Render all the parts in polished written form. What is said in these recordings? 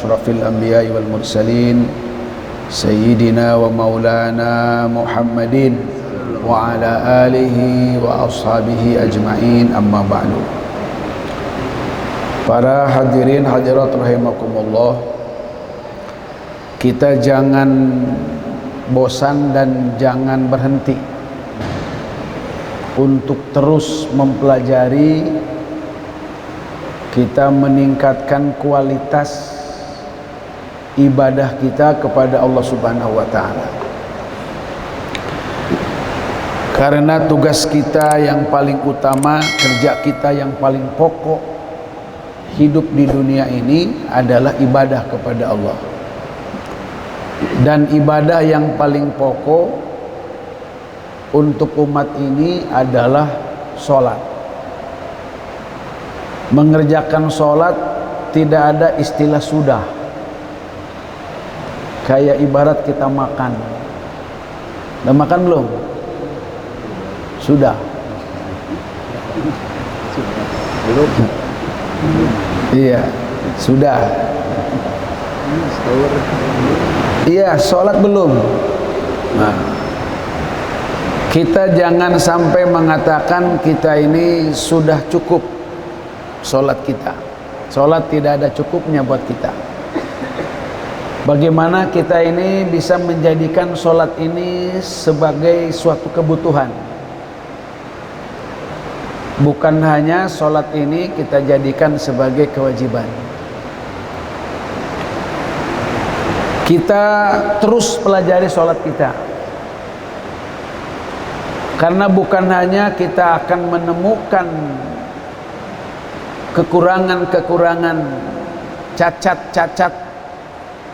asyrafil anbiya'i wal mursalin sayyidina wa maulana Muhammadin wa ala alihi wa ashabihi ajma'in, amma ba'du. Para hadirin hadirat rahimakumullah, kita jangan bosan dan jangan berhenti untuk terus mempelajari, kita meningkatkan kualitas ibadah kita kepada Allah Subhanahu wa ta'ala. Karena tugas kita yang paling utama, kerja kita yang paling pokok hidup di dunia ini adalah ibadah kepada Allah. Dan ibadah yang paling pokok untuk umat ini adalah sholat. Mengerjakan sholat tidak ada istilah sudah. Kayak ibarat kita makan. Udah makan belum? Sudah. Belum. Iya, sudah. Iya, sholat belum. Nah, kita jangan sampai mengatakan kita ini sudah cukup sholat kita. Sholat tidak ada cukupnya buat kita. Bagaimana kita ini bisa menjadikan sholat ini sebagai suatu kebutuhan. Bukan hanya sholat ini kita jadikan sebagai kewajiban. Kita terus pelajari sholat kita. Karena bukan hanya kita akan menemukan kekurangan-kekurangan, cacat-cacat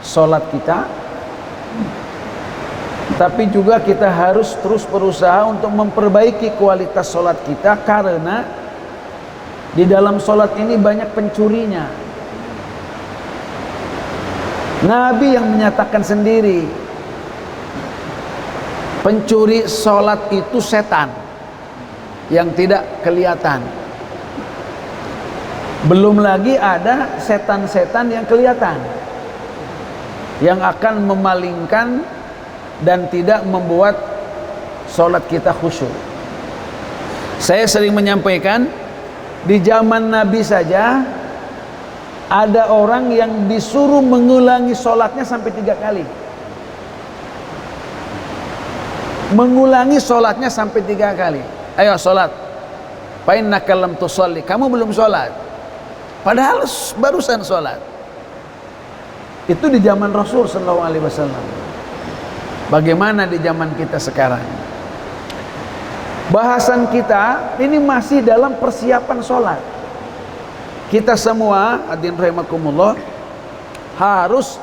sholat kita, tapi juga kita harus terus berusaha untuk memperbaiki kualitas sholat kita, karena di dalam sholat ini banyak pencurinya. Nabi yang menyatakan sendiri, pencuri sholat itu setan yang tidak kelihatan. Belum lagi ada setan-setan yang kelihatan, yang akan memalingkan dan tidak membuat sholat kita khusyuk. Saya sering menyampaikan, di zaman Nabi saja ada orang yang disuruh mengulangi sholatnya sampai 3 kali. Mengulangi sholatnya sampai 3 kali. Ayo sholat. Fa innaka lam tusalli. Kamu belum sholat. Padahal barusan sholat. Itu di zaman Rasul sallallahu alaihi wasallam. Bagaimana di zaman kita sekarang? Bahasan kita ini masih dalam persiapan sholat. Kita semua, hadirin rahimakumullah, harus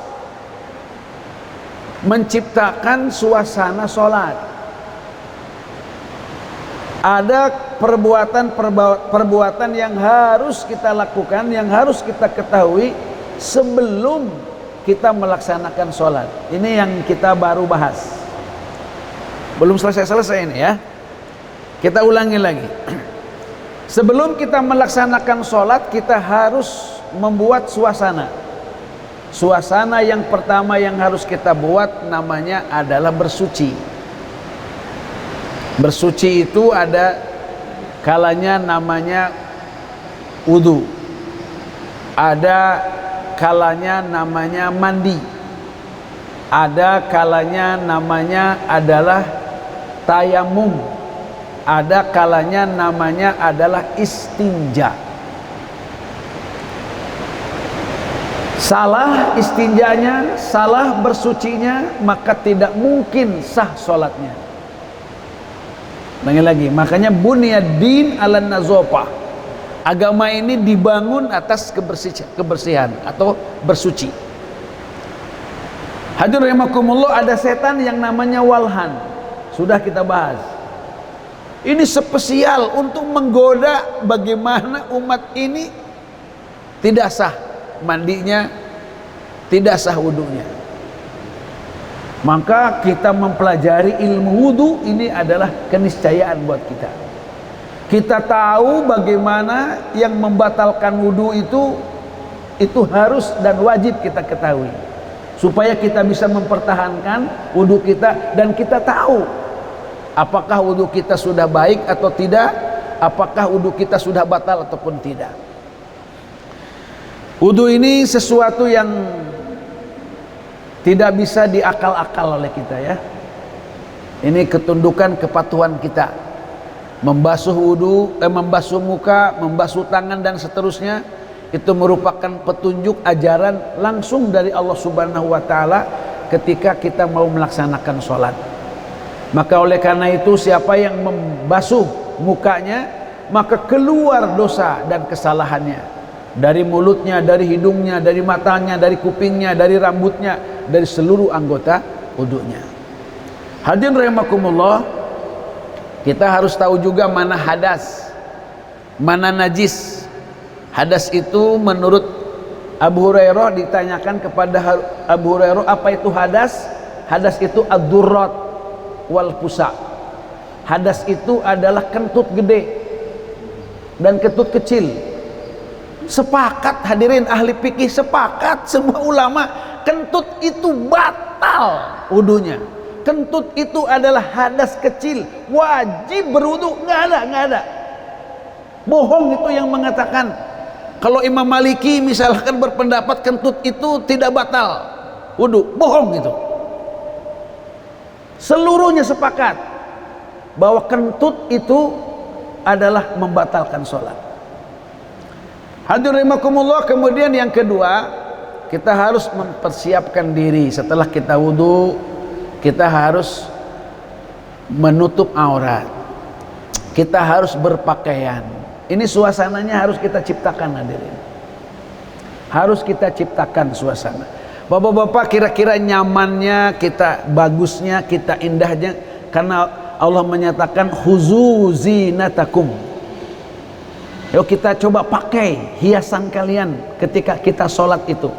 menciptakan suasana sholat. Ada perbuatan yang harus kita lakukan, yang harus kita ketahui sebelum kita melaksanakan sholat. Ini yang kita baru bahas. Belum selesai ini ya. Kita ulangi lagi. Sebelum kita melaksanakan sholat, kita harus membuat suasana. Suasana yang pertama yang harus kita buat namanya adalah bersuci. Bersuci itu ada kalanya namanya wudu. Ada kalanya namanya mandi. Ada kalanya namanya adalah tayamum. Ada kalanya namanya adalah istinja. Salah istinjanya, salah bersucinya, maka tidak mungkin sah sholatnya. Lagi, makanya bunyad-din 'alan nazafah. Agama ini dibangun atas kebersihan atau bersuci. Hadirin rahimakumullah, ada setan yang namanya walhan. Sudah kita bahas. Ini spesial untuk menggoda bagaimana umat ini tidak sah mandinya, tidak sah wudunya. Maka kita mempelajari ilmu wudu ini adalah keniscayaan buat kita. Kita tahu bagaimana yang membatalkan wudu itu Itu harus dan wajib kita ketahui, supaya kita bisa mempertahankan wudhu kita, dan kita tahu apakah wudhu kita sudah baik atau tidak, apakah wudhu kita sudah batal ataupun tidak. Wudhu ini sesuatu yang tidak bisa diakal-akal oleh kita ya. Ini ketundukan kepatuhan kita. Membasuh wudhu, membasuh muka, membasuh tangan dan seterusnya, itu merupakan petunjuk ajaran langsung dari Allah Subhanahu wa Ta'ala ketika kita mau melaksanakan sholat. Maka oleh karena itu, siapa yang membasuh mukanya, maka keluar dosa dan kesalahannya dari mulutnya, dari hidungnya, dari matanya, dari kupingnya, dari rambutnya, dari seluruh anggota wudunya. Hadirin rahimakumullah, kita harus tahu juga mana hadas, mana najis. Hadas itu menurut Abu Hurairah, ditanyakan kepada Abu Hurairah, apa itu hadas? Hadas itu ad-durrat wal pusa. Hadas itu adalah kentut gede dan kentut kecil. Sepakat hadirin ahli fikih, sepakat semua ulama, kentut itu batal wudunya. Kentut itu adalah hadas kecil, wajib berwudu. Nggak ada. Bohong itu yang mengatakan. Kalau Imam Maliki misalkan berpendapat kentut itu tidak batal wudu, bohong itu. Seluruhnya sepakat bahwa kentut itu adalah membatalkan sholat. Hadirin rahimakumullah, kemudian yang kedua, kita harus mempersiapkan diri setelah kita wudu. Kita harus menutup aurat, kita harus berpakaian. Ini suasananya harus kita ciptakan hadirin. Harus kita ciptakan suasana. Bapak-bapak, kira-kira nyamannya kita, bagusnya kita, indahnya, karena Allah menyatakan khuzu zinatakum. Yuk kita coba pakai hiasan kalian ketika kita sholat itu.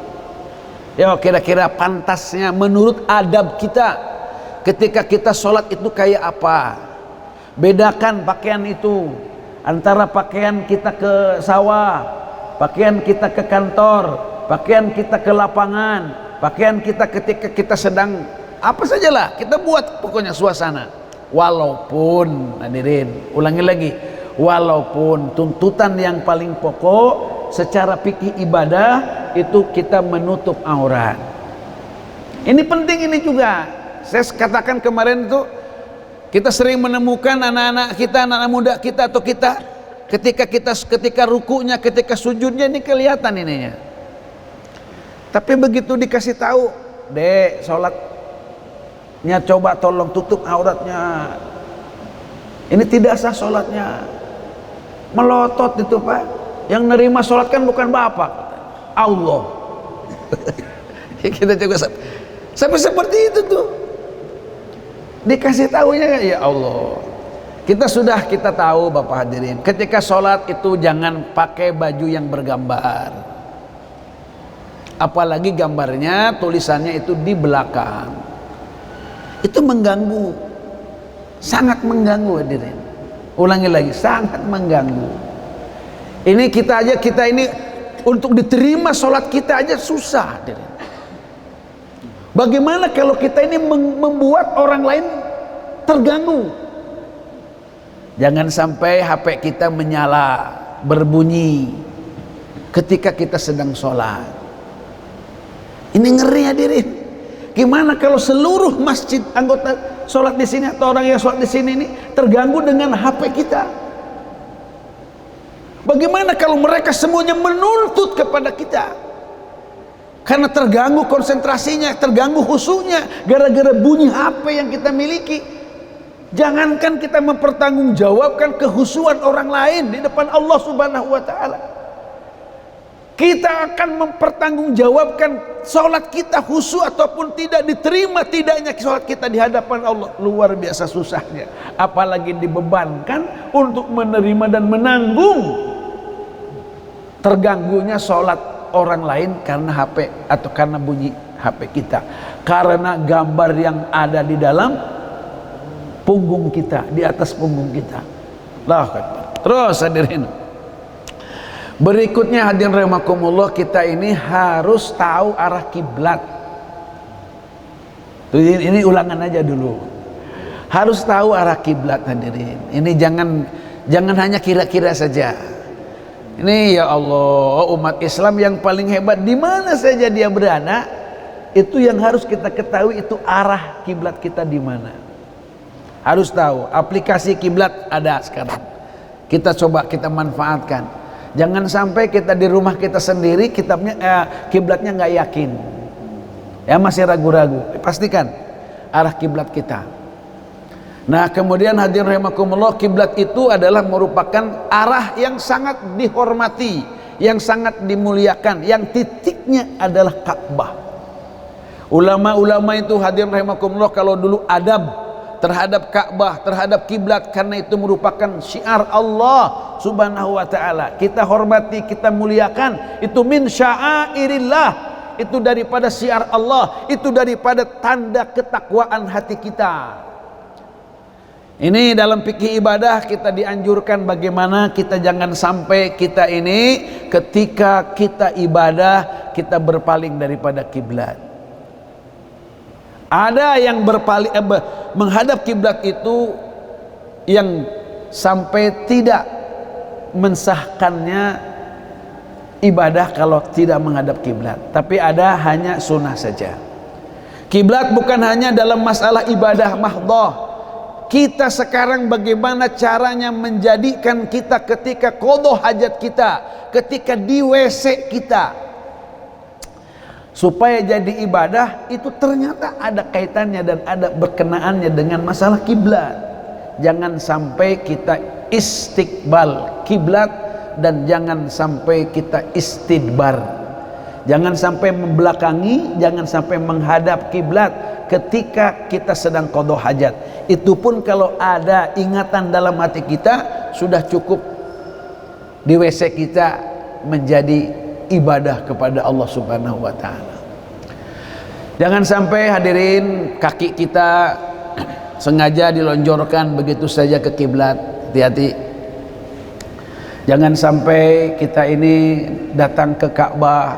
Yuk kira-kira pantasnya menurut adab kita ketika kita sholat itu kayak apa. Bedakan pakaian itu antara pakaian kita ke sawah, pakaian kita ke kantor, pakaian kita ke lapangan, pakaian kita ketika kita sedang apa sajalah, kita buat pokoknya suasana. Walaupun hadirin, ulangi lagi, walaupun tuntutan yang paling pokok secara fikih ibadah itu kita menutup aurat. Ini penting ini juga. Saya katakan kemarin itu, kita sering menemukan anak-anak kita, anak-anak muda kita atau kita ketika rukunya, ketika sujudnya ini kelihatan ininya. Tapi begitu dikasih tahu, "Dek, sholatnya coba tolong tutup auratnya. Ini tidak sah sholatnya." Melotot itu Pak. Yang nerima sholat kan bukan bapak, Allah. Kita juga sampai seperti itu tuh. Dikasih tahunya ya Allah. Kita tahu Bapak hadirin, ketika sholat itu jangan pakai baju yang bergambar. Apalagi gambarnya, tulisannya itu di belakang. Itu mengganggu. Sangat mengganggu hadirin. Ulangi lagi, sangat mengganggu. Ini kita ini untuk diterima sholat kita aja susah hadirin. Bagaimana kalau kita ini membuat orang lain terganggu? Jangan sampai HP kita menyala, berbunyi ketika kita sedang sholat. Ini ngeri hadirin. Gimana kalau seluruh masjid anggota sholat di sini atau orang yang sholat di sini ini terganggu dengan HP kita? Bagaimana kalau mereka semuanya menuntut kepada kita? Karena terganggu konsentrasinya, terganggu khusyuknya gara-gara bunyi HP yang kita miliki. Jangankan kita mempertanggungjawabkan kehusuan orang lain di depan Allah Subhanahu wa Ta'ala, kita akan mempertanggungjawabkan sholat kita khusyuk ataupun tidak, diterima tidaknya sholat kita di hadapan Allah. Luar biasa susahnya, apalagi dibebankan untuk menerima dan menanggung terganggunya sholat orang lain karena HP atau karena bunyi HP kita, karena gambar yang ada di dalam punggung kita, di atas punggung kita. Allahu Akbar. Terus hadirin, Berikutnya hadirin rahimakumullah, kita ini harus tahu arah kiblat. Ini ulangan aja dulu. Harus tahu arah kiblat hadirin. Ini jangan hanya kira-kira saja. Ini ya Allah, umat Islam yang paling hebat di mana saja dia berada, itu yang harus kita ketahui, itu arah kiblat kita di mana. Harus tahu. Aplikasi kiblat ada sekarang. Kita coba kita manfaatkan. Jangan sampai kita di rumah kita sendiri kiblatnya nggak yakin. Ya masih ragu-ragu. Pastikan arah kiblat kita. Nah, kemudian hadirin rahimakumullah, kiblat itu adalah merupakan arah yang sangat dihormati, yang sangat dimuliakan, yang titiknya adalah Ka'bah. Ulama-ulama itu hadirin rahimakumullah, kalau dulu adab terhadap Ka'bah, terhadap kiblat, karena itu merupakan syiar Allah Subhanahu wa taala. Kita hormati, kita muliakan, itu min sya'airillah, itu daripada syiar Allah, itu daripada tanda ketakwaan hati kita. Ini dalam fikih ibadah kita dianjurkan bagaimana kita jangan sampai kita ini ketika kita ibadah kita berpaling daripada kiblat. Ada yang berpaling menghadap kiblat itu yang sampai tidak mensahkannya ibadah kalau tidak menghadap kiblat. Tapi ada hanya sunnah saja. Kiblat bukan hanya dalam masalah ibadah mahdhah. Kita sekarang bagaimana caranya menjadikan kita ketika qadha hajat kita, ketika di WC kita, supaya jadi ibadah itu ternyata ada kaitannya dan ada berkenaannya dengan masalah kiblat. Jangan sampai kita istiqbal kiblat dan jangan sampai kita istidbar. Jangan sampai membelakangi, jangan sampai menghadap kiblat ketika kita sedang qadha hajat. Itu pun kalau ada ingatan dalam hati kita, sudah cukup di WC kita menjadi ibadah kepada Allah Subhanahu wa taala. Jangan sampai hadirin kaki kita sengaja dilonjorkan begitu saja ke kiblat. Hati-hati. Jangan sampai kita ini datang ke Ka'bah,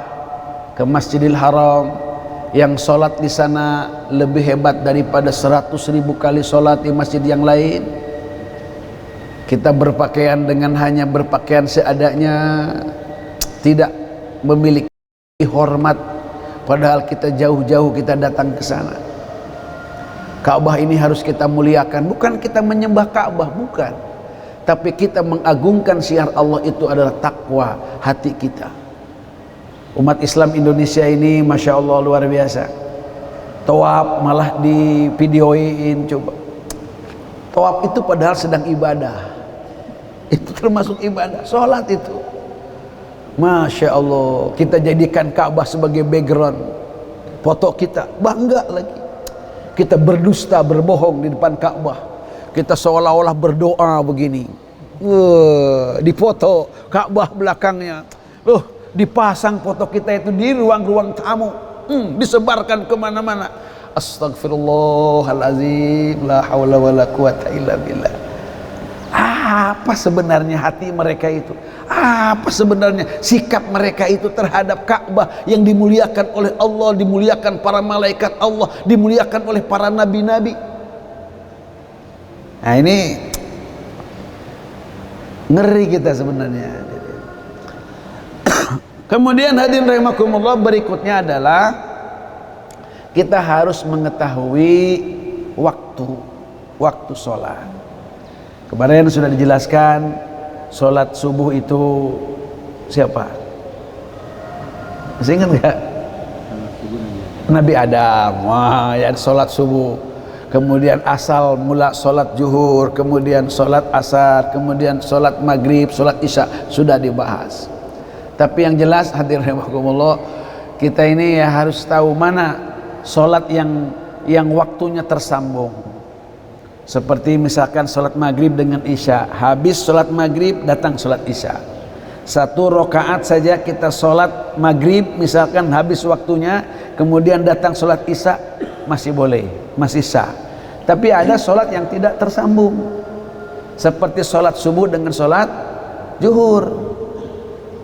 ke Masjidil Haram, yang sholat di sana lebih hebat daripada 100.000 kali sholat di masjid yang lain. Kita berpakaian dengan hanya berpakaian seadanya, tidak memiliki hormat, padahal kita jauh-jauh kita datang ke sana. Ka'bah ini harus kita muliakan, bukan kita menyembah Ka'bah, bukan, tapi kita mengagungkan syiar Allah, itu adalah takwa hati kita. Umat Islam Indonesia ini Masya Allah luar biasa. Tawaf malah di videoin. Coba tawaf itu padahal sedang ibadah, itu termasuk ibadah. Sholat itu Masya Allah, kita jadikan Ka'bah sebagai background foto kita, bangga lagi. Kita berdusta, berbohong di depan Ka'bah. Kita seolah-olah berdoa begini, di foto Ka'bah belakangnya. Loh, dipasang foto kita itu di ruang-ruang tamu, disebarkan kemana-mana. Astagfirullahalazim, la haula wala quwata illa billah. Apa sebenarnya hati mereka itu? Apa sebenarnya sikap mereka itu terhadap Ka'bah yang dimuliakan oleh Allah, dimuliakan para malaikat Allah, dimuliakan oleh para nabi-nabi? Nah, ini ngeri kita sebenarnya. Kemudian hadirin rahimakumullah, berikutnya adalah kita harus mengetahui waktu sholat. Kemarin sudah dijelaskan, sholat subuh itu siapa? Masih ingat gak? Nabi Adam. Wah, ya, sholat subuh. Kemudian asal mula sholat zuhur, kemudian sholat asar, kemudian sholat maghrib, sholat isya, sudah dibahas. Tapi yang jelas hadirin rahimakumullah, kita ini ya harus tahu mana sholat yang waktunya tersambung. Seperti misalkan sholat maghrib dengan isya, habis sholat maghrib datang sholat isya. 1 rakaat saja kita sholat maghrib, misalkan habis waktunya, kemudian datang sholat isya, masih boleh, masih sah. Tapi ada sholat yang tidak tersambung, seperti sholat subuh dengan sholat zuhur.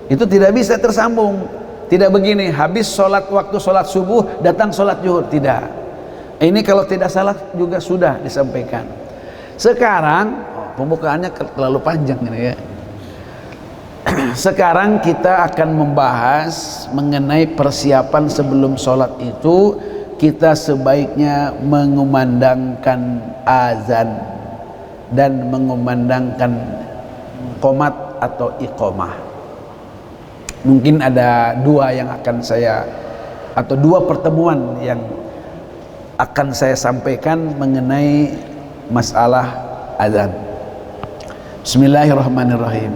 Itu tidak bisa tersambung. Tidak begini, habis waktu sholat subuh datang sholat zuhur, tidak. Ini kalau tidak salah juga sudah disampaikan. Sekarang pembukaannya terlalu panjang ini ya. Sekarang kita akan membahas mengenai persiapan sebelum sholat itu. Kita sebaiknya mengumandangkan azan dan mengumandangkan qomat atau iqomah. Mungkin ada dua yang akan saya, atau dua pertemuan yang akan saya sampaikan mengenai masalah azan. Bismillahirrahmanirrahim.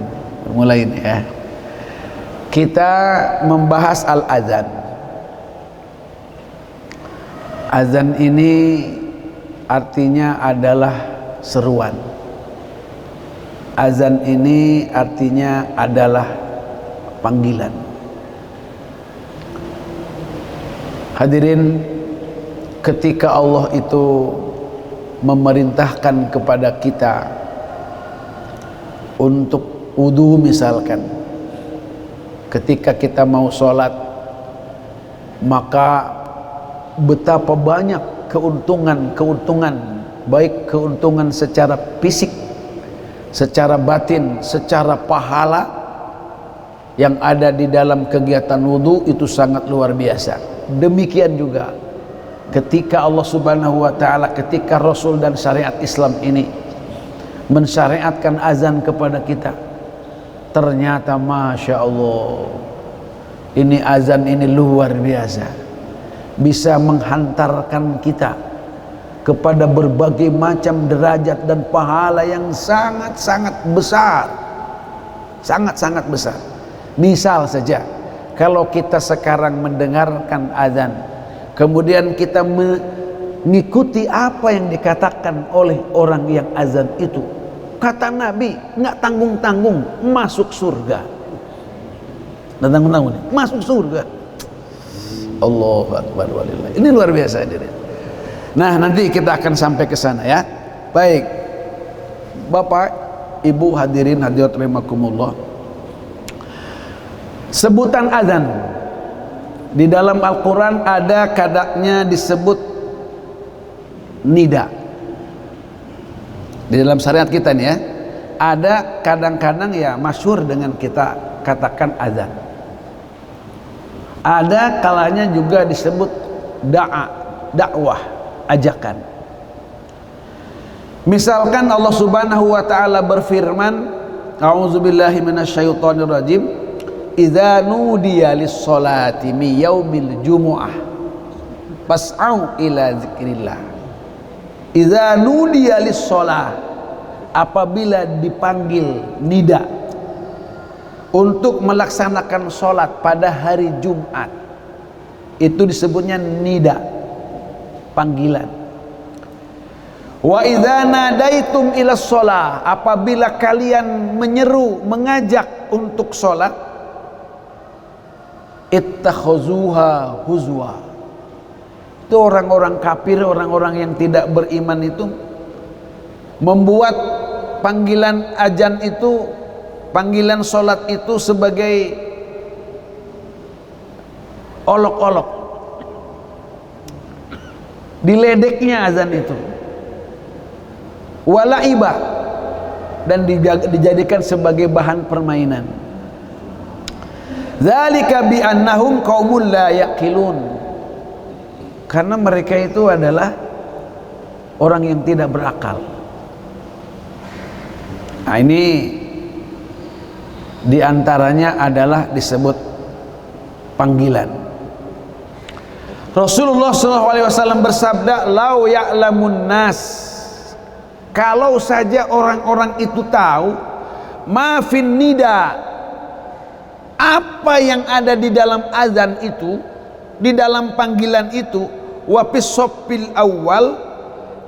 Mulai ini ya. Kita membahas al-azan. Azan ini artinya adalah seruan. Azan ini artinya adalah panggilan. Hadirin, ketika Allah itu memerintahkan kepada kita untuk wudu misalkan, ketika kita mau sholat, maka betapa banyak keuntungan baik keuntungan secara fisik, secara batin, secara pahala yang ada di dalam kegiatan wudu itu sangat luar biasa. Demikian juga ketika Allah Subhanahu wa ta'ala, ketika Rasul dan syariat Islam ini mensyariatkan azan kepada kita, ternyata Masya Allah, ini azan ini luar biasa, bisa menghantarkan kita kepada berbagai macam derajat dan pahala yang sangat-sangat besar, sangat-sangat besar. Misal saja, kalau kita sekarang mendengarkan azan, kemudian kita mengikuti apa yang dikatakan oleh orang yang azan itu, kata Nabi, nggak tanggung-tanggung masuk surga. Nggak tanggung-tanggung, masuk surga. Allahu Akbar walillah. Ini luar biasa diri. Nah, nanti kita akan sampai ke sana ya. Baik, Bapak, Ibu, hadirin hadirat rahimakumullah. Sebutan azan di dalam Al-Quran ada kadangnya disebut nida. Di dalam syariat kita nih ya, ada kadang-kadang ya masyhur dengan kita katakan azan. Ada kalanya juga disebut dakwah, ajakan. Misalkan Allah Subhanahu wa ta'ala berfirman, a'udzubillahi minasyaitonir rajim, idza nudiya lis-sholati mi yaumil jumu'ah fas'au ila dzikrillah. Idza nudiya lis-sholah, apabila dipanggil nida untuk melaksanakan sholat pada hari Jumat, itu disebutnya nida, panggilan. Wa idza nadaitum ila sholah, apabila kalian menyeru, mengajak untuk sholat, ittakhuzuha huzwa. Itu orang-orang kafir, orang-orang yang tidak beriman itu membuat panggilan azan itu, panggilan sholat itu sebagai olok-olok. Diledeknya azan itu, walaibah, dan dijadikan sebagai bahan permainan. Dzalika bi annahum qaumul la yaqilun, karena mereka itu adalah orang yang tidak berakal. Nah, ini diantaranya adalah disebut panggilan. Rasulullah SAW bersabda, lau ya'lamun nas, kalau saja orang-orang itu tahu, ma fin nida, apa yang ada di dalam azan itu, di dalam panggilan itu, wa fis shaffil awal,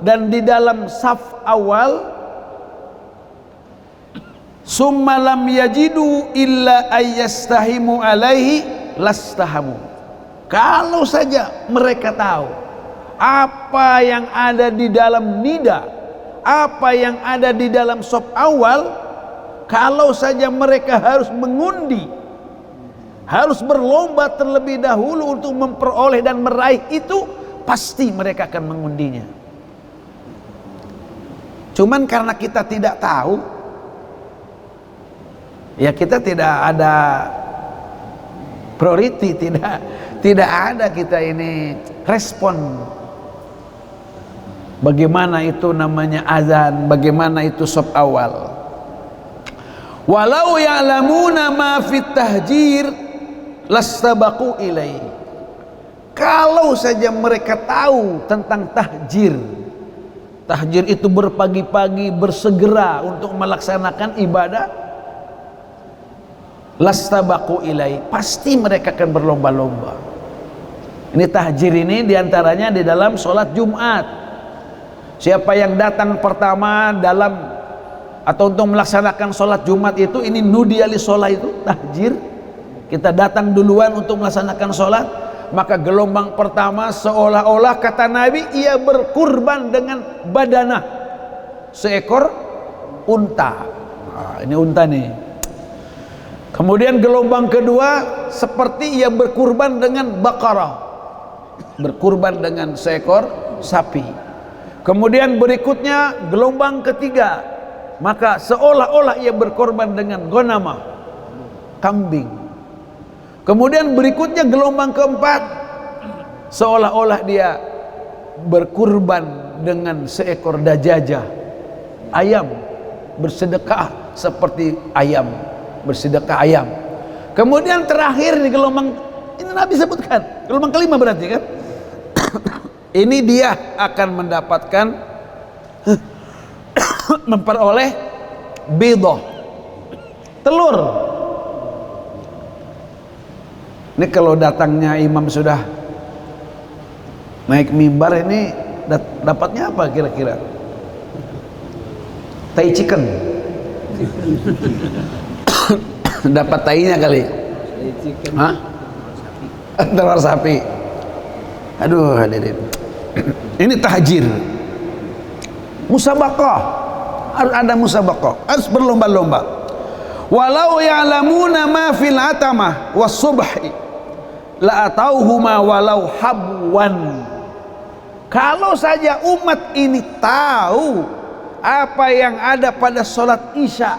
dan di dalam saf awal, summa lam yajidu illa ayyastahimu alaihi lastahamu. Kalau saja mereka tahu apa yang ada di dalam nida, apa yang ada di dalam saf awal, kalau saja mereka harus mengundi harus berlomba terlebih dahulu untuk memperoleh dan meraih itu, pasti mereka akan mengundinya. Cuman karena kita tidak tahu, ya kita tidak ada priority, tidak ada kita ini respon. Bagaimana itu namanya azan, bagaimana itu shaf awal. Walau ya'lamuna ma fit tahjir lastabaqu ilaihi. Kalau saja mereka tahu tentang tahjir. Tahjir itu berpagi-pagi bersegera untuk melaksanakan ibadah. Lastabaqu ilaihi, pasti mereka akan berlomba-lomba. Ini tahjir ini diantaranya di dalam sholat Jumat. Siapa yang datang pertama dalam atau untuk melaksanakan sholat Jumat itu, ini nudiali sholat itu tahjir. Kita datang duluan untuk melaksanakan sholat, maka gelombang pertama seolah-olah kata Nabi ia berkurban dengan badanah, seekor unta. Nah, ini unta nih. Kemudian gelombang kedua seperti ia berkurban dengan bakarah, berkurban dengan seekor sapi. Kemudian berikutnya gelombang ketiga, maka seolah-olah ia berkorban dengan ghanamah, kambing. Kemudian berikutnya gelombang keempat, seolah-olah dia berkurban dengan seekor dajajah, ayam, bersedekah seperti ayam, bersedekah ayam. Kemudian terakhir di gelombang ini Nabi sebutkan, gelombang kelima berarti kan? Ini dia akan mendapatkan memperoleh bidah, telur. Ini kalau datangnya imam sudah naik mimbar, ini dapatnya apa kira-kira? Tai chicken. Dapat tainya kali. Hah? Telur sapi. Aduh hadirin. Ini tahjir. Musabaqah, harus ada musabaqah, harus berlomba-lomba. Walau ya'lamuna ma fil atamah was subhi la atauhuma walau habwan. Kalau saja umat ini tahu apa yang ada pada sholat isya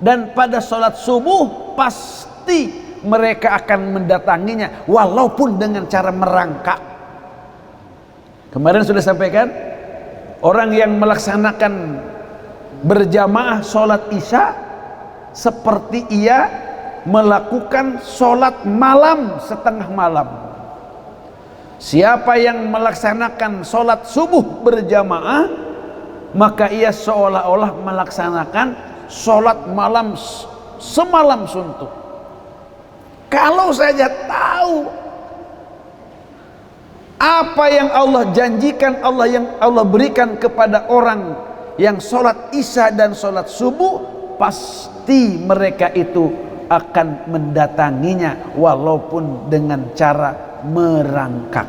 dan pada sholat subuh, pasti mereka akan mendatanginya walaupun dengan cara merangkak. Kemarin sudah sampaikan, orang yang melaksanakan berjamaah sholat isya seperti ia melakukan sholat malam setengah malam. Siapa yang melaksanakan sholat subuh berjamaah, maka ia seolah-olah melaksanakan sholat malam semalam suntuk. Kalau saja tahu apa yang Allah janjikan, yang Allah berikan kepada orang yang sholat isya dan sholat subuh, pasti mereka itu akan mendatanginya walaupun dengan cara merangkak.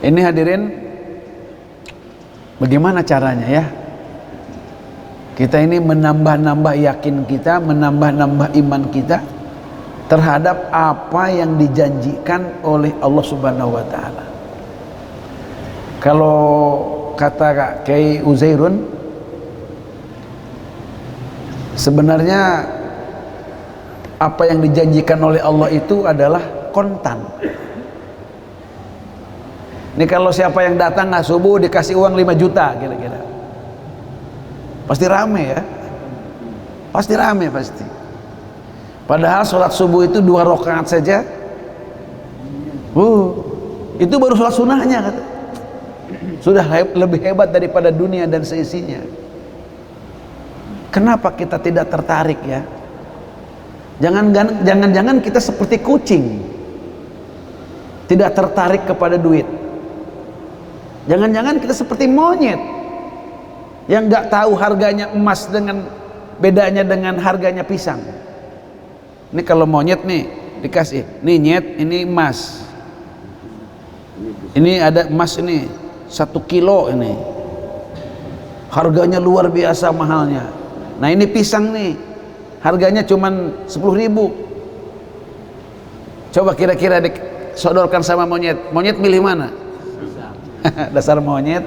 Ini hadirin, bagaimana caranya ya? Kita ini menambah-nambah yakin kita, menambah-nambah iman kita terhadap apa yang dijanjikan oleh Allah Subhanahu wa taala. Kalau kata Kiai Uzairun, sebenarnya apa yang dijanjikan oleh Allah itu adalah kontan. Ini kalau siapa yang datang subuh dikasih uang 5 juta kira-kira, pasti rame ya, pasti rame pasti. Padahal sholat subuh itu 2 rakaat saja, itu baru sholat sunnahnya kata. Sudah lebih hebat daripada dunia dan seisinya. Kenapa kita tidak tertarik ya? Jangan-jangan kita seperti kucing, tidak tertarik kepada duit. Jangan-jangan kita seperti monyet yang nggak tahu harganya emas dengan bedanya dengan harganya pisang. Ini kalau monyet nih dikasih, nih nyet, ini emas, ini ada emas ini 1 kilo ini, harganya luar biasa mahalnya. Nah ini pisang nih, harganya cuman 10.000. Coba kira-kira disodorkan sama monyet, monyet milih mana? Dasar monyet.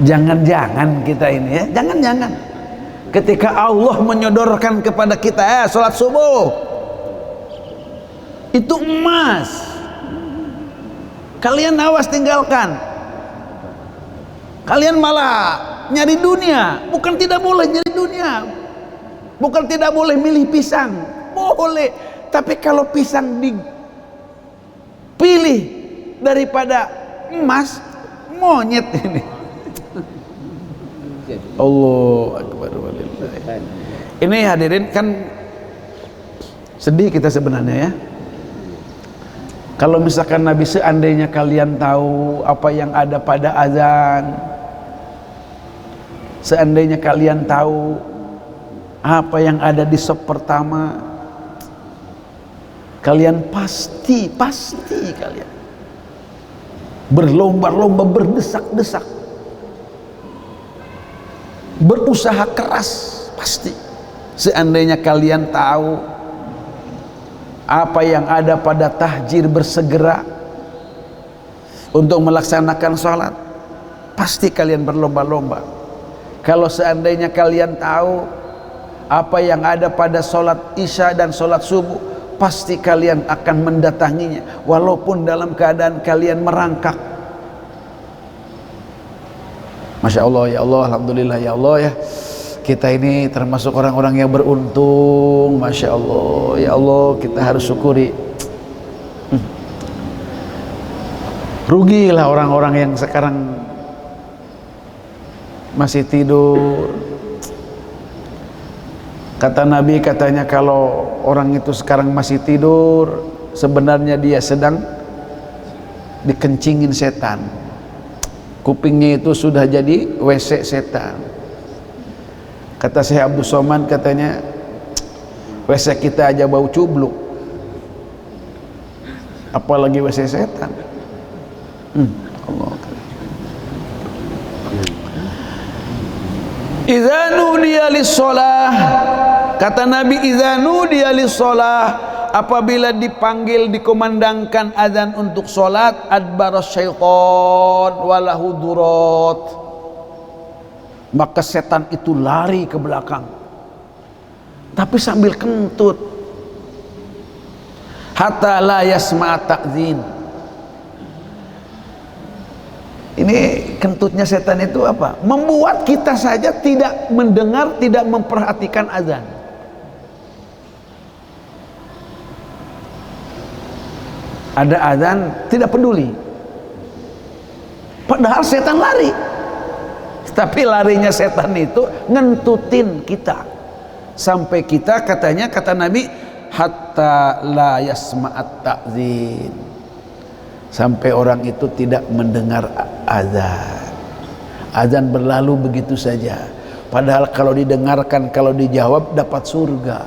Jangan-jangan kita ini ya, jangan-jangan ketika Allah menyodorkan kepada kita sholat subuh itu emas, kalian awas tinggalkan, kalian malah nyari dunia. Bukan tidak boleh nyari dunia, bukan tidak boleh milih pisang, boleh, tapi kalau pisang dipilih daripada emas, monyet ini. Allah Akbar walillah. Ini hadirin kan sedih kita sebenarnya ya. Kalau misalkan Nabi, seandainya kalian tahu apa yang ada pada azan, seandainya kalian tahu apa yang ada di sop pertama, kalian pasti kalian berlomba-lomba, berdesak-desak, berusaha keras pasti. Seandainya kalian tahu apa yang ada pada tahjir, bersegera untuk melaksanakan sholat, pasti kalian berlomba-lomba. Kalau seandainya kalian tahu apa yang ada pada sholat isya dan sholat subuh, pasti kalian akan mendatanginya walaupun dalam keadaan kalian merangkak. Masya Allah, ya Allah, alhamdulillah ya Allah ya, kita ini termasuk orang-orang yang beruntung. Masya Allah, ya Allah, kita harus syukuri. Rugilah orang-orang yang sekarang masih tidur. Kata Nabi, katanya kalau orang itu sekarang masih tidur, sebenarnya dia sedang dikencingin setan. Kupingnya itu sudah jadi WC setan. Kata Syekh Abdul Somad, katanya WC kita aja bau cubluk, apalagi WC setan. Allah. Idza nudiya lis-shalah, kata Nabi, idza nudiya lis-shalah, apabila dipanggil, dikumandangkan azan untuk sholat, adbaras syaitan walahu durat, maka setan itu lari ke belakang tapi sambil kentut, hatta la yasma' ta'zin. Ini kentutnya setan itu apa? Membuat kita saja tidak mendengar, tidak memperhatikan azan. Ada azan tidak peduli, padahal setan lari. Tapi larinya setan itu ngentutin kita sampai kita, katanya, kata Nabi, hatta la yasma'at ta'zin, sampai orang itu tidak mendengar azan. Azan berlalu begitu saja, padahal kalau didengarkan, kalau dijawab dapat surga.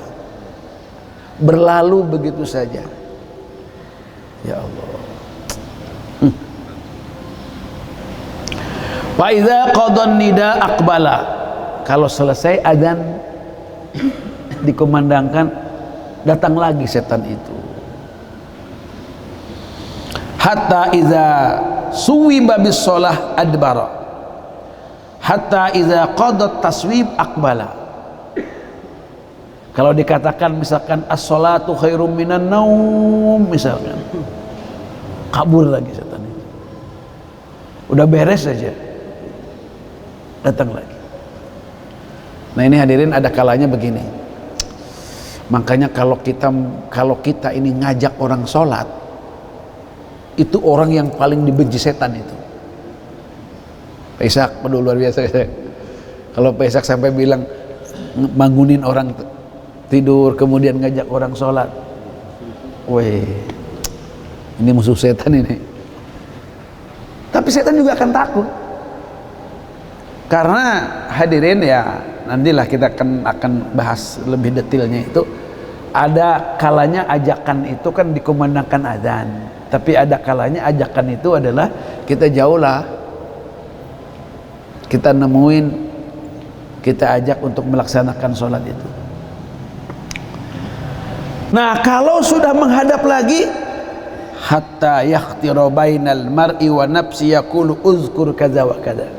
Berlalu begitu saja. Ya Allah. Wa idza qadan nida aqbala, kalau selesai azan dikumandangkan, datang lagi setan itu. Hatta idza suwiba bis shalah adbara, hatta idza qadat taswib aqbala. Kalau dikatakan misalkan as-shalatu khairum minan naum, misalkan, kabur lagi setan itu. Udah beres saja, datang lagi. Nah ini hadirin, ada kalanya begini. Makanya kalau kita ini ngajak orang sholat, itu orang yang paling dibenci setan itu. Pak Ishak, peduli luar biasa. Kalau Pak Ishak sampai bilang bangunin orang tidur kemudian ngajak orang sholat, weh, ini musuh setan ini. Tapi setan juga akan takut. Karena hadirin ya, nantilah kita akan bahas lebih detailnya itu. Ada kalanya ajakan itu kan dikumandangkan azan, tapi ada kalanya ajakan itu adalah kita kita nemuin, kita ajak untuk melaksanakan sholat itu. Nah, kalau sudah menghadap lagi, hatta yakhtira bainal mar'i wa nafsi yaqulu uzkur kadza wa kadza.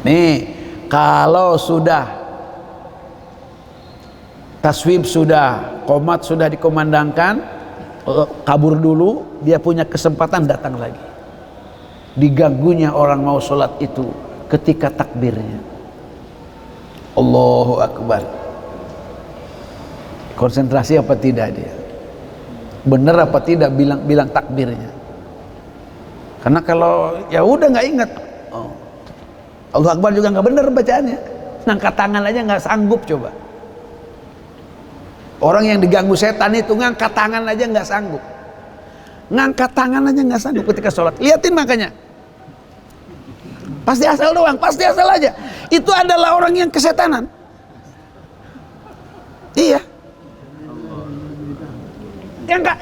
Nih, kalau sudah taswib, sudah qomat, sudah dikomandangkan, kabur dulu, dia punya kesempatan datang lagi. Diganggunya orang mau sholat itu ketika takbirnya. Allahu Akbar. Konsentrasi apa tidak dia? Benar apa tidak bilang takbirnya? Karena kalau ya udah nggak ingat, Allahu Akbar juga nggak benar bacaannya. Ngangkat tangan aja nggak sanggup coba. Orang yang diganggu setan itu ngangkat tangan aja nggak sanggup. Ngangkat tangan aja nggak sanggup ketika sholat. Liatin makanya. Pasti asal doang, pasti asal aja. Itu adalah orang yang kesetanan. Iya.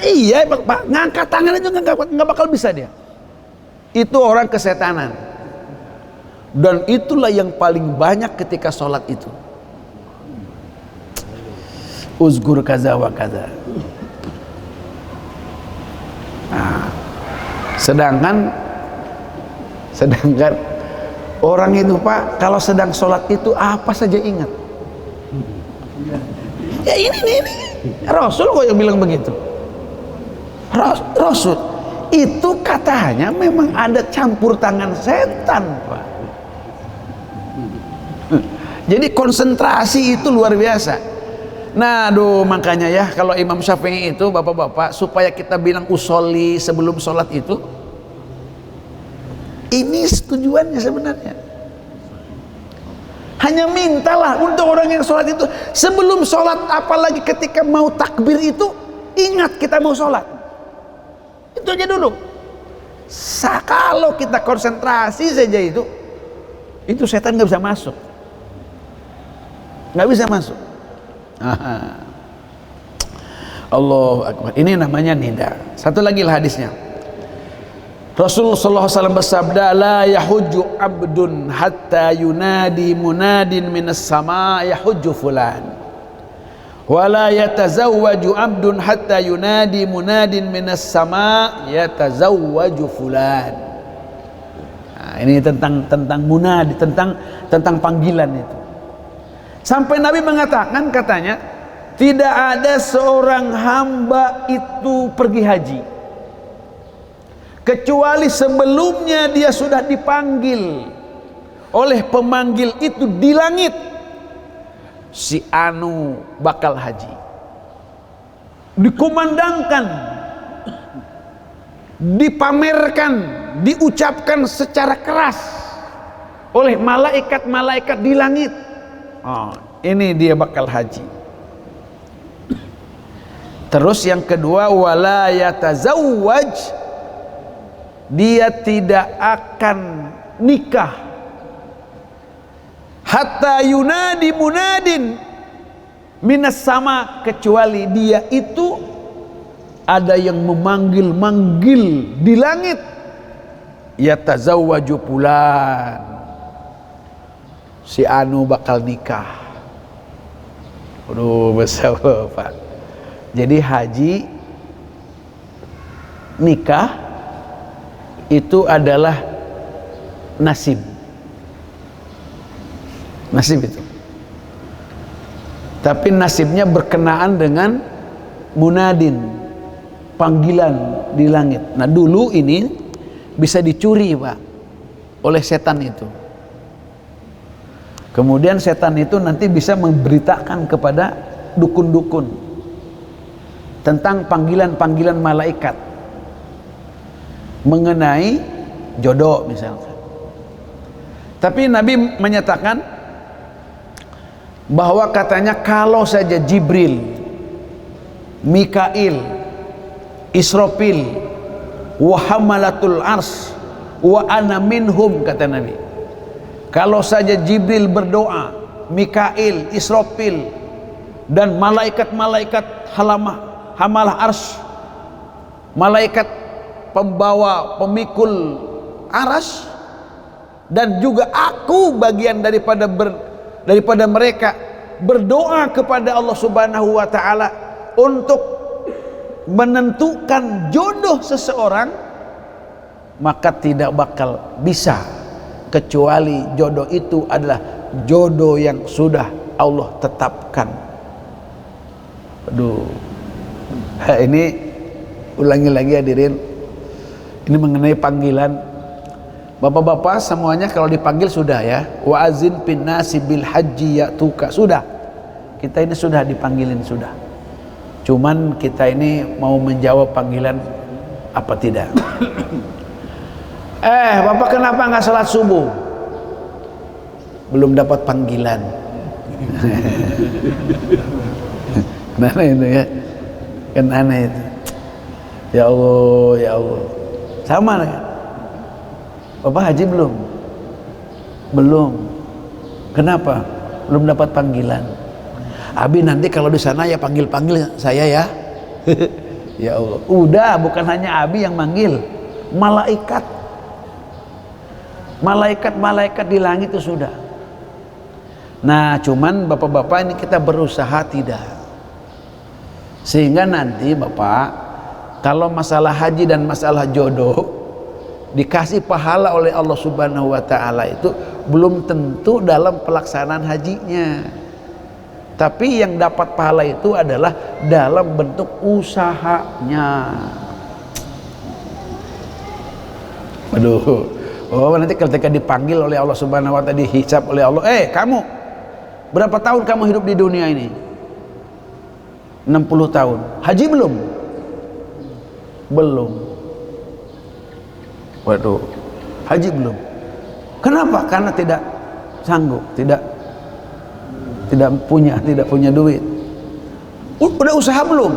Iya Pak, ngangkat tangan aja nggak bakal bisa dia. Itu orang kesetanan. Dan itulah yang paling banyak ketika sholat itu. Uzgur kaza wa kaza. Nah, sedangkan orang itu Pak, kalau sedang sholat itu apa saja ingat. Ya ini Rasul kok yang bilang begitu. Rasul itu katanya memang ada campur tangan setan Pak. Jadi konsentrasi itu luar biasa. Nah makanya ya, kalau Imam Syafi'i itu bapak-bapak, supaya kita bilang usolli sebelum sholat itu, ini tujuannya sebenarnya. Hanya mintalah untuk orang yang sholat itu sebelum sholat, apalagi ketika mau takbir itu, ingat kita mau sholat. Itu aja dulu. Kalau kita konsentrasi saja itu setan nggak bisa masuk, nggak bisa masuk. Allahu Akbar. Ini namanya nida. Satu lagi lah hadisnya. Rasulullah SAW bersabda, la yahujju abdun hatta yunadi munadin minas sama yahujju fulan. Wala yatazawwaju abdun hatta yunadi munadin minas sama yatazawwaju fulan. Nah, ini tentang munadi, tentang panggilan itu. Sampai Nabi mengatakan, katanya, tidak ada seorang hamba itu pergi haji kecuali sebelumnya dia sudah dipanggil oleh pemanggil itu di langit, si anu bakal haji, dikumandangkan, dipamerkan, diucapkan secara keras oleh malaikat-malaikat di langit. Ini dia bakal haji. Terus yang kedua, wala yatazawwaj, dia tidak akan nikah hatta yunadi munadin minas sama, kecuali dia itu ada yang memanggil-manggil di langit, yatazawwaju fulan, si anu bakal nikah. Aduh, besar Pak. Jadi haji, nikah itu adalah nasib. Nasib itu. Tapi nasibnya berkenaan dengan munadin, panggilan di langit. Nah dulu ini bisa dicuri Pak oleh setan itu. Kemudian setan itu nanti bisa memberitakan kepada dukun-dukun tentang panggilan-panggilan malaikat mengenai jodoh misalkan. Tapi Nabi menyatakan bahwa katanya kalau saja Jibril, Mikail, Israfil, wa hamalatul ars wa ana minhum, kata Nabi. Kalau saja Jibril berdoa, Mikail, Israfil, dan malaikat-malaikat hamalah ars, malaikat pembawa, pemikul aras, dan juga aku bagian daripada mereka berdoa kepada Allah Subhanahu wa taala untuk menentukan jodoh seseorang, maka tidak bakal bisa kecuali jodoh itu adalah jodoh yang sudah Allah tetapkan. Aduh, ini ulangi lagi hadirin, ini mengenai panggilan. Bapak-bapak semuanya kalau dipanggil sudah ya, wa azin bin nasi bil haji ya'tuka, sudah, kita ini sudah dipanggilin sudah, cuman kita ini mau menjawab panggilan apa tidak. Bapak kenapa nggak sholat subuh? Belum dapat panggilan. Mana itu ya, kan aneh itu. Ya Allah, ya Allah, sama kan? Bapak haji belum? Belum. Kenapa? Belum dapat panggilan. Abi nanti kalau di sana ya panggil saya ya. Ya Allah. Udah, bukan hanya Abi yang manggil, malaikat. Malaikat di langit itu sudah. Nah, cuman bapak-bapak ini kita berusaha tidak. Sehingga nanti Bapak, kalau masalah haji dan masalah jodoh dikasih pahala oleh Allah Subhanahu wa taala itu belum tentu dalam pelaksanaan hajinya, tapi yang dapat pahala itu adalah dalam bentuk usahanya. Aduh, nanti ketika dipanggil oleh Allah Subhanahu wa taala, dihisab oleh Allah, kamu berapa tahun kamu hidup di dunia ini? 60 tahun. Haji belum? Belum. Waduh, haji belum. Kenapa? Karena tidak sanggup, tidak punya duit. Udah usaha belum?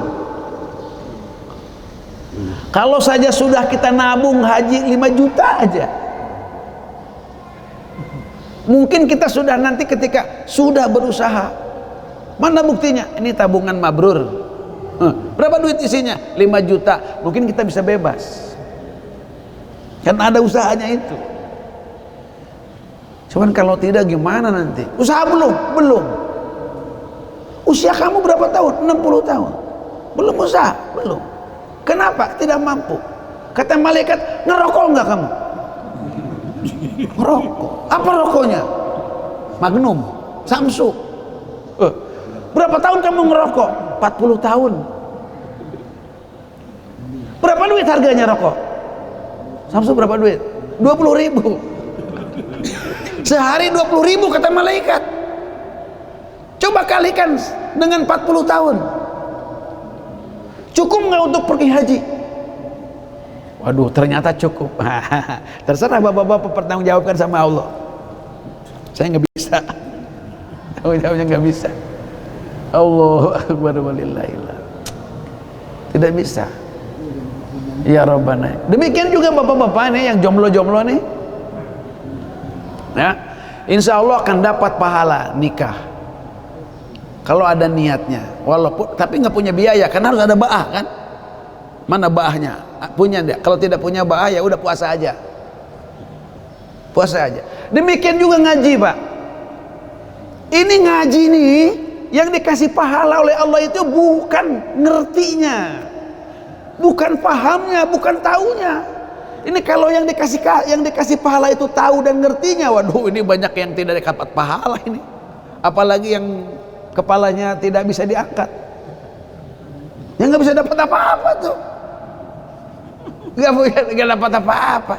Kalau saja sudah kita nabung haji 5 juta aja, mungkin kita sudah nanti ketika sudah berusaha, mana buktinya? Ini tabungan mabrur. Berapa duit isinya? 5 juta. Mungkin kita bisa bebas. Kan ada usahanya itu. Cuman kalau tidak gimana nanti? Usaha belum? Belum. Usia kamu berapa tahun? 60 tahun. Belum usaha? Belum. Kenapa? Tidak mampu. Kata malaikat, ngerokok enggak kamu? Ngerokok. Apa rokoknya? Magnum, Samsu. Berapa tahun kamu ngerokok? 40 tahun. Berapa duit harganya rokok? Samsu berapa duit? 20.000. Sehari 20.000 kata malaikat. Coba kalikan dengan 40 tahun. Cukup nggak untuk pergi haji? Waduh, ternyata cukup. Terserah bapak-bapak pertanggungjawabkan sama Allah. Saya nggak bisa. Jawabnya nggak bisa. Allahu akbar walillahillah. Tidak bisa. Ya Rabbana. Demikian juga bapak-bapak nih yang jomblo-jomblo nih, ya, insya Allah akan dapat pahala nikah kalau ada niatnya, walaupun tapi nggak punya biaya, karena harus ada ba'ah kan. Mana ba'ahnya? Punya enggak? Kalau tidak punya ba'ah ya udah puasa aja. Puasa aja. Demikian juga ngaji, Pak. Ini ngaji nih yang dikasih pahala oleh Allah itu bukan ngertinya, bukan pahamnya, bukan taunya. Ini kalau yang dikasih pahala itu tahu dan ngertinya, waduh, ini banyak yang tidak dapat pahala ini. Apalagi yang kepalanya tidak bisa diangkat, yang nggak bisa dapat apa-apa tuh, nggak dapat apa-apa.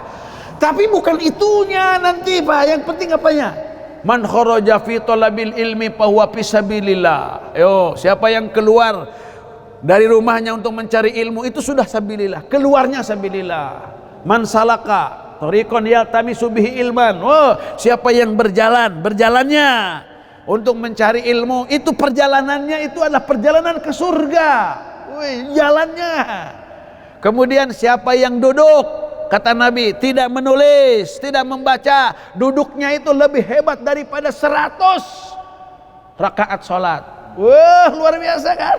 Tapi bukan itunya nanti, Pak. Yang penting apanya? Man kharaja fi talabil ilmi fahuwa fi sabilillah. Yo, siapa yang keluar dari rumahnya untuk mencari ilmu, itu sudah sabilillah, keluarnya sabilillah. Man salaka thariqan yaltamisu bihi ilman. Oh, siapa yang berjalannya untuk mencari ilmu, itu perjalanannya itu adalah perjalanan ke surga. Wih, jalannya. Kemudian siapa yang duduk, kata Nabi, tidak menulis, tidak membaca, duduknya itu lebih hebat daripada 100 rakaat sholat. Wah, luar biasa kan?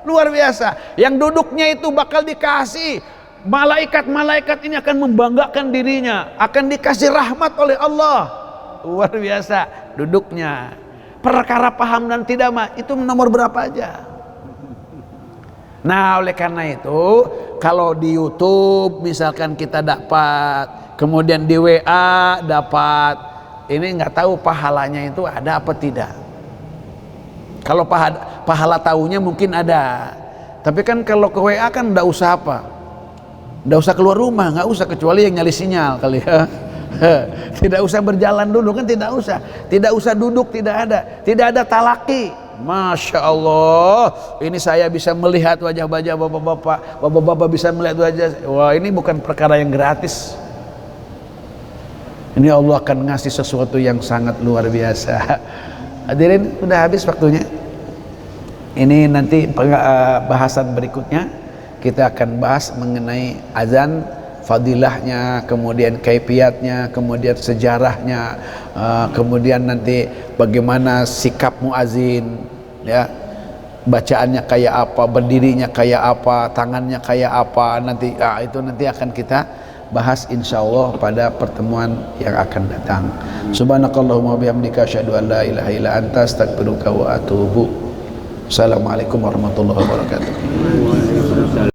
Luar biasa. Yang duduknya itu bakal dikasih malaikat-malaikat ini akan membanggakan dirinya, akan dikasih rahmat oleh Allah. Luar biasa duduknya. Perkara paham dan tidak mah itu nomor berapa aja. Nah, oleh karena itu kalau di YouTube misalkan kita dapat, kemudian di WA dapat, ini nggak tahu pahalanya itu ada apa tidak. Kalau pahala tahunya mungkin ada, tapi kan kalau ke WA kan nggak usah apa, nggak usah keluar rumah, nggak usah, kecuali yang nyali sinyal kali ya. Tidak usah berjalan dulu kan, tidak usah duduk, tidak ada talaki. Masya Allah, ini saya bisa melihat wajah-wajah bapak-bapak bisa melihat wajah. Wah, ini bukan perkara yang gratis. Ini Allah akan ngasih sesuatu yang sangat luar biasa. Hadirin, sudah habis waktunya. Ini nanti bahasan berikutnya kita akan bahas mengenai azan, fadilahnya, kemudian kaifiatnya, kemudian sejarahnya, kemudian nanti bagaimana sikap muazin, ya, bacaannya kayak apa, berdirinya kayak apa, tangannya kayak apa, nanti itu nanti akan kita bahas insyaallah pada pertemuan yang akan datang. Subhanakallahumma bihamdika asyhadu an la ilaha illa anta astaghfiruka wa atubu. Assalamualaikum warahmatullahi wabarakatuh.